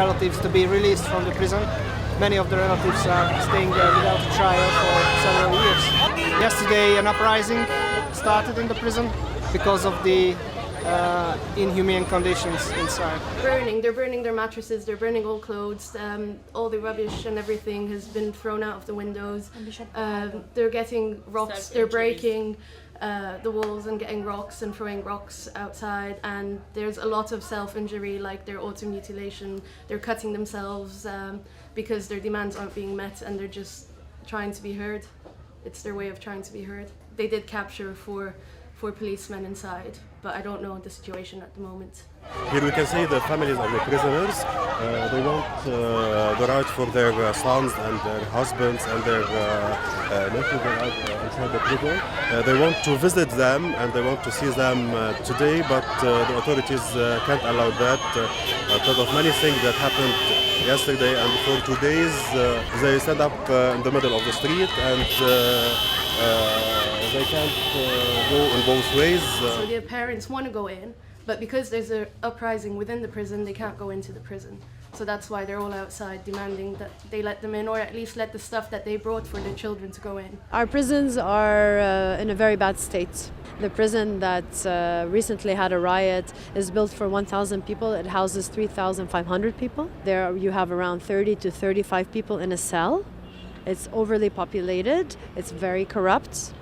Relatives to be released from the prison. Many of the relatives are staying there without a trial for several years. Yesterday an uprising started in the prison because of the inhumane conditions inside. They're burning their mattresses, they're burning old clothes, all the rubbish and everything has been thrown out of the windows. They're getting rocks, they're breaking the walls and getting rocks and throwing rocks outside, and there's a lot of self-injury, like their automutilation, they're cutting themselves because their demands aren't being met and they're just trying to be heard. It's their way of trying to be heard. They did capture four policemen inside, but I don't know the situation at the moment. Here we can see the families of the prisoners. They want the right for their sons and their husbands and their nephews inside the prison. They want to visit them and they want to see them today, but the authorities can't allow that because of many things that happened yesterday and for 2 days. They stand up in the middle of the street and they can't go in both ways. So their parents want to go in, but because there's an uprising within the prison, they can't go into the prison. So that's why they're all outside demanding that they let them in, or at least let the stuff that they brought for their children to go in. Our prisons are in a very bad state. The prison that recently had a riot is built for 1,000 people. It houses 3,500 people. There you have around 30 to 35 people in a cell. It's overly populated. It's very corrupt.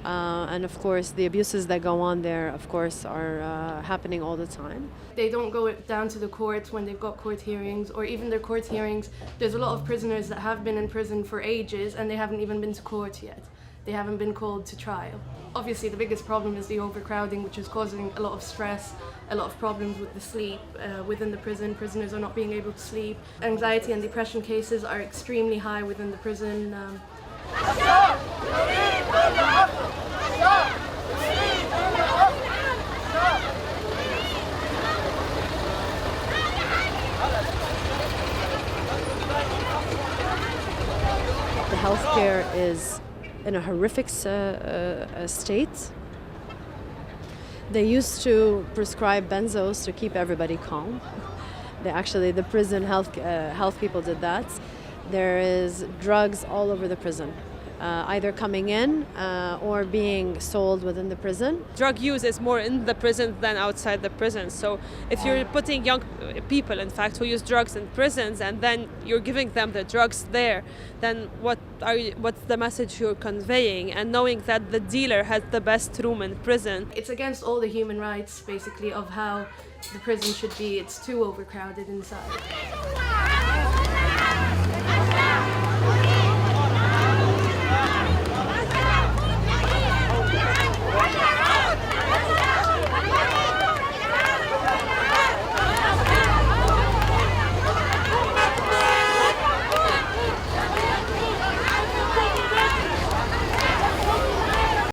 And of course, the abuses that go on there, of course, are happening all the time. They don't go down to the court when they've got court hearings, or even their court hearings. There's a lot of prisoners that have been in prison for ages and they haven't even been to court yet. They haven't been called to trial. Obviously, the biggest problem is the overcrowding, which is causing a lot of stress, a lot of problems with the sleep within the prison. Prisoners are not being able to sleep. Anxiety and depression cases are extremely high within the prison. The healthcare is in a horrific state. They used to prescribe benzos to keep everybody calm. The prison health people did that. There is drugs all over the prison, either coming in or being sold within the prison. Drug use is more in the prison than outside the prison. So if you're putting young people, in fact, who use drugs in prisons, and then you're giving them the drugs there, then what's the message you're conveying? And knowing that the dealer has the best room in prison. It's against all the human rights, basically, of how the prison should be. It's too overcrowded inside.